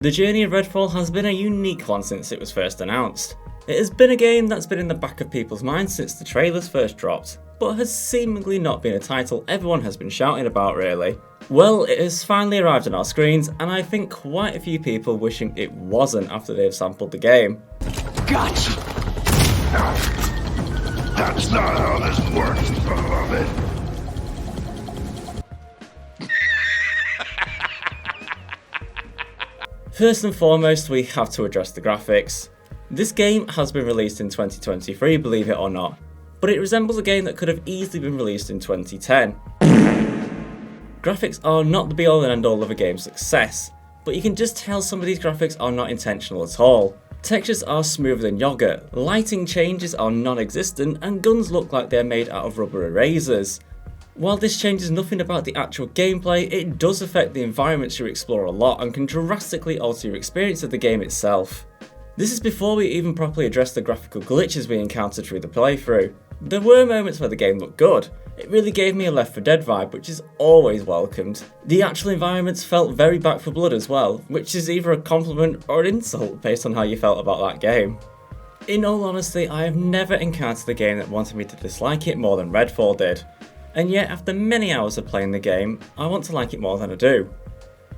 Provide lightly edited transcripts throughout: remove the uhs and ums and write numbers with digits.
The journey of Redfall has been a unique one since it was first announced. It has been a game that's been in the back of people's minds since the trailers first dropped, but has seemingly not been a title everyone has been shouting about really. Well, it has finally arrived on our screens, and I think quite a few people wishing it wasn't after they've sampled the game. Gotcha! That's not how this works, beloved. First and foremost, we have to address the graphics. This game has been released in 2023, believe it or not, but it resembles a game that could have easily been released in 2010. Graphics are not the be-all and end-all of a game's success, but you can just tell some of these graphics are not intentional at all. Textures are smoother than yogurt, lighting changes are non-existent, and guns look like they're made out of rubber erasers. While this changes nothing about the actual gameplay, it does affect the environments you explore a lot and can drastically alter your experience of the game itself. This is before we even properly address the graphical glitches we encountered through the playthrough. There were moments where the game looked good. It really gave me a Left 4 Dead vibe, which is always welcomed. The actual environments felt very Back 4 Blood as well, which is either a compliment or an insult based on how you felt about that game. In all honesty, I have never encountered a game that wanted me to dislike it more than Redfall did. And yet, after many hours of playing the game, I want to like it more than I do.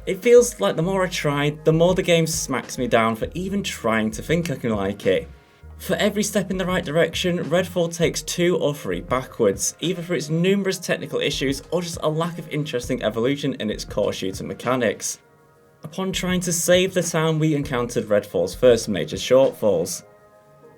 It feels like the more I try, the more the game smacks me down for even trying to think I can like it. For every step in the right direction, Redfall takes 2 or 3 backwards, either for its numerous technical issues or just a lack of interesting evolution in its core shooter mechanics. Upon trying to save the town, we encountered Redfall's first major shortfalls.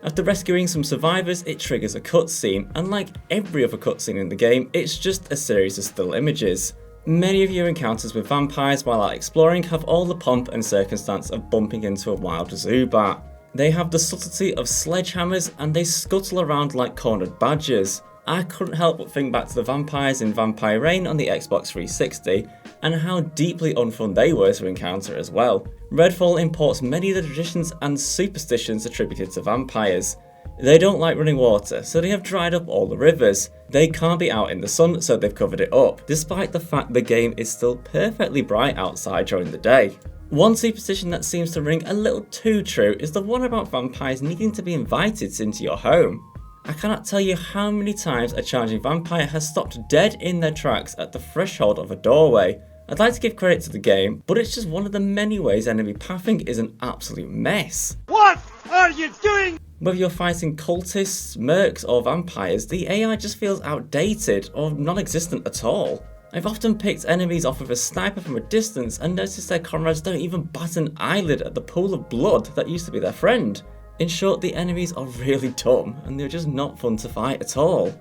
After rescuing some survivors, it triggers a cutscene, and like every other cutscene in the game, it's just a series of still images. Many of your encounters with vampires while out exploring have all the pomp and circumstance of bumping into a wild Zubat. They have the subtlety of sledgehammers, and they scuttle around like cornered badgers. I couldn't help but think back to the vampires in Vampire Reign on the Xbox 360, and how deeply unfun they were to encounter as well. Redfall imports many of the traditions and superstitions attributed to vampires. They don't like running water, so they have dried up all the rivers. They can't be out in the sun, so they've covered it up, despite the fact the game is still perfectly bright outside during the day. One superstition that seems to ring a little too true is the one about vampires needing to be invited into your home. I cannot tell you how many times a charging vampire has stopped dead in their tracks at the threshold of a doorway. I'd like to give credit to the game, but it's just one of the many ways enemy pathing is an absolute mess. What are you doing? Whether you're fighting cultists, mercs or vampires, the AI just feels outdated or non-existent at all. I've often picked enemies off with a sniper from a distance and noticed their comrades don't even bat an eyelid at the pool of blood that used to be their friend. In short, the enemies are really dumb and they're just not fun to fight at all.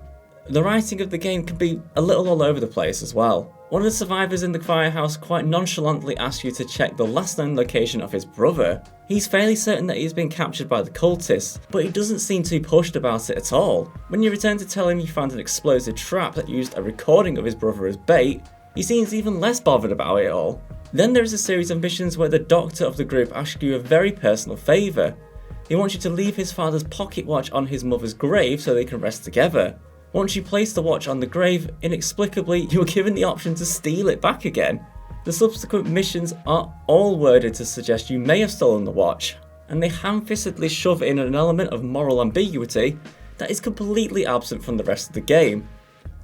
The writing of the game can be a little all over the place as well. One of the survivors in the firehouse quite nonchalantly asks you to check the last known location of his brother. He's fairly certain that he's been captured by the cultists, but he doesn't seem too pushed about it at all. When you return to tell him you found an explosive trap that used a recording of his brother as bait, he seems even less bothered about it all. Then there is a series of missions where the doctor of the group asks you a very personal favour. He wants you to leave his father's pocket watch on his mother's grave so they can rest together. Once you place the watch on the grave, inexplicably you are given the option to steal it back again. The subsequent missions are all worded to suggest you may have stolen the watch, and they ham-fistedly shove in an element of moral ambiguity that is completely absent from the rest of the game.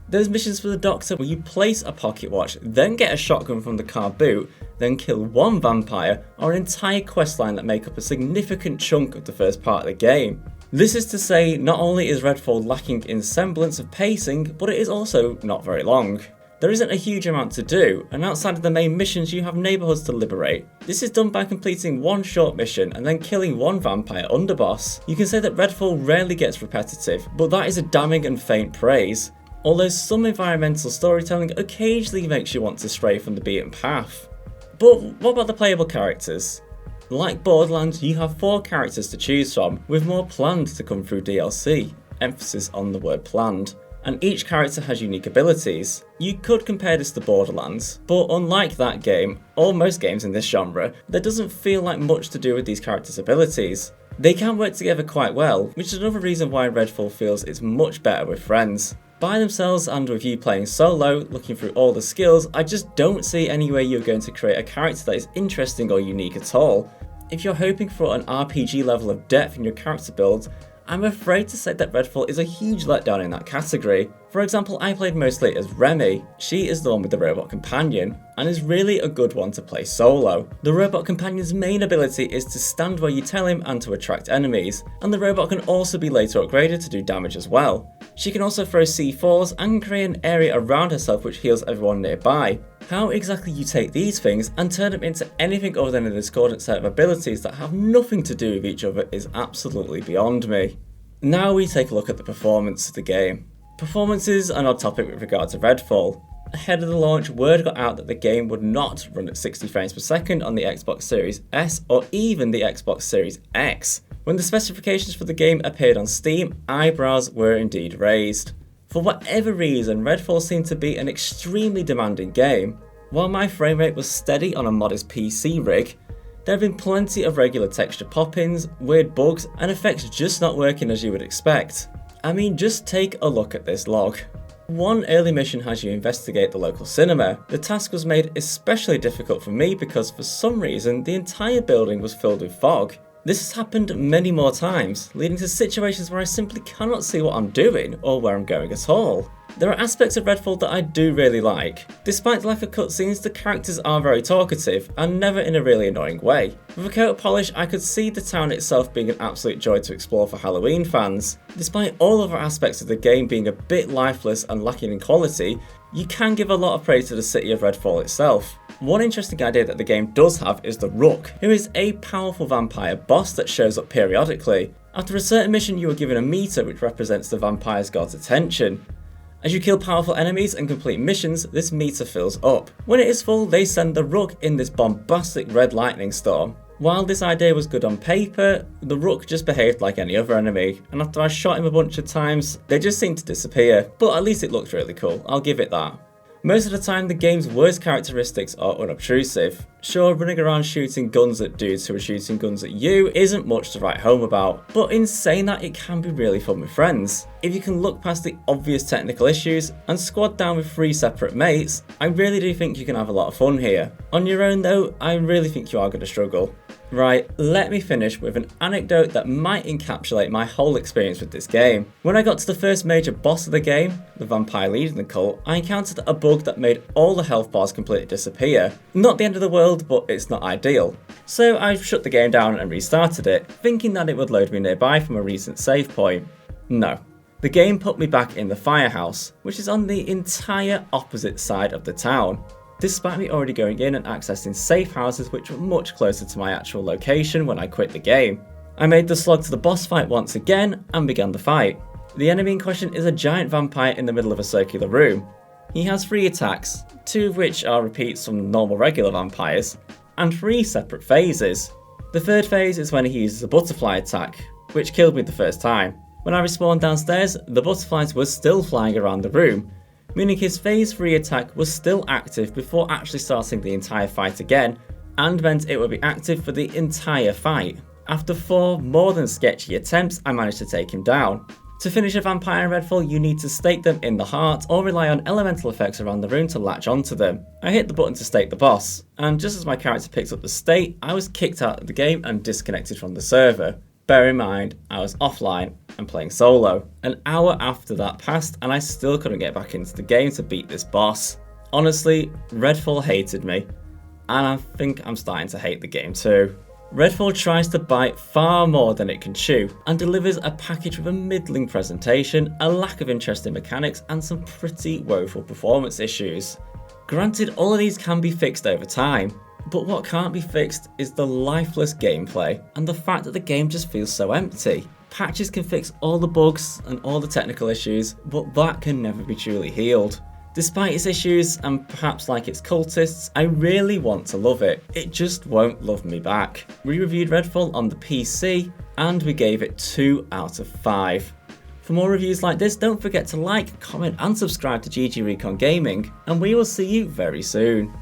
There's missions for the doctor where you place a pocket watch, then get a shotgun from the car boot, then kill one vampire, or an entire questline that make up a significant chunk of the first part of the game. This is to say, not only is Redfall lacking in semblance of pacing, but it is also not very long. There isn't a huge amount to do, and outside of the main missions you have neighbourhoods to liberate. This is done by completing one short mission and then killing one vampire underboss. You can say that Redfall rarely gets repetitive, but that is a damning and faint praise. Although some environmental storytelling occasionally makes you want to stray from the beaten path. But what about the playable characters? Like Borderlands, you have 4 characters to choose from, with more planned to come through DLC, emphasis on the word planned, and each character has unique abilities. You could compare this to Borderlands, but unlike that game, or most games in this genre, there doesn't feel like much to do with these characters' abilities. They can work together quite well, which is another reason why Redfall feels it's much better with friends. By themselves and with you playing solo, looking through all the skills, I just don't see any way you're going to create a character that is interesting or unique at all. If you're hoping for an RPG level of depth in your character build, I'm afraid to say that Redfall is a huge letdown in that category. For example, I played mostly as Remy. She is the one with the robot companion, and is really a good one to play solo. The robot companion's main ability is to stand where you tell him and to attract enemies, and the robot can also be later upgraded to do damage as well. She can also throw C4s and create an area around herself which heals everyone nearby. How exactly you take these things and turn them into anything other than a discordant set of abilities that have nothing to do with each other is absolutely beyond me. Now we take a look at the performance of the game. Performance is an odd topic with regard to Redfall. Ahead of the launch, word got out that the game would not run at 60 frames per second on the Xbox Series S or even the Xbox Series X. When the specifications for the game appeared on Steam, eyebrows were indeed raised. For whatever reason, Redfall seemed to be an extremely demanding game. While my frame rate was steady on a modest PC rig, there have been plenty of regular texture pop-ins, weird bugs, and effects just not working as you would expect. I mean, just take a look at this log. One early mission has you investigate the local cinema. The task was made especially difficult for me because for some reason the entire building was filled with fog. This has happened many more times, leading to situations where I simply cannot see what I'm doing or where I'm going at all. There are aspects of Redfall that I do really like. Despite the lack of cutscenes, the characters are very talkative and never in a really annoying way. With a coat of polish, I could see the town itself being an absolute joy to explore for Halloween fans. Despite all other aspects of the game being a bit lifeless and lacking in quality, you can give a lot of praise to the city of Redfall itself. One interesting idea that the game does have is the Rook, who is a powerful vampire boss that shows up periodically. After a certain mission, you are given a meter which represents the vampire's god's attention. As you kill powerful enemies and complete missions, this meter fills up. When it is full, they send the Rook in this bombastic red lightning storm. While this idea was good on paper, the Rook just behaved like any other enemy, and after I shot him a bunch of times, they just seemed to disappear, but at least it looked really cool, I'll give it that. Most of the time, the game's worst characteristics are unobtrusive. Sure, running around shooting guns at dudes who are shooting guns at you isn't much to write home about, but in saying that, it can be really fun with friends. If you can look past the obvious technical issues and squad down with 3 separate mates, I really do think you can have a lot of fun here. On your own though, I really think you are going to struggle. Right, let me finish with an anecdote that might encapsulate my whole experience with this game. When I got to the first major boss of the game, the vampire leading the cult, I encountered a bug that made all the health bars completely disappear. Not the end of the world, but it's not ideal. So I shut the game down and restarted it, thinking that it would load me nearby from a recent save point. No. The game put me back in the firehouse, which is on the entire opposite side of the town. Despite me already going in and accessing safe houses which were much closer to my actual location when I quit the game. I made the slog to the boss fight once again and began the fight. The enemy in question is a giant vampire in the middle of a circular room. He has 3 attacks, 2 of which are repeats from normal regular vampires, and 3 separate phases. The third phase is when he uses a butterfly attack, which killed me the first time. When I respawned downstairs, the butterflies were still flying around the room, meaning his phase 3 attack was still active before actually starting the entire fight again, and meant it would be active for the entire fight. After 4 more than sketchy attempts, I managed to take him down. To finish a vampire in Redfall, you need to stake them in the heart or rely on elemental effects around the room to latch onto them. I hit the button to stake the boss, and just as my character picked up the stake, I was kicked out of the game and disconnected from the server. Bear in mind, I was offline and playing solo. An hour after that passed and I still couldn't get back into the game to beat this boss. Honestly, Redfall hated me, and I think I'm starting to hate the game too. Redfall tries to bite far more than it can chew, and delivers a package with a middling presentation, a lack of interesting mechanics, and some pretty woeful performance issues. Granted, all of these can be fixed over time, but what can't be fixed is the lifeless gameplay, and the fact that the game just feels so empty. Patches can fix all the bugs and all the technical issues, but that can never be truly healed. Despite its issues, and perhaps like its cultists, I really want to love it. It just won't love me back. We reviewed Redfall on the PC, and we gave it 2 out of 5. For more reviews like this, don't forget to like, comment and subscribe to GG Recon Gaming, and we will see you very soon.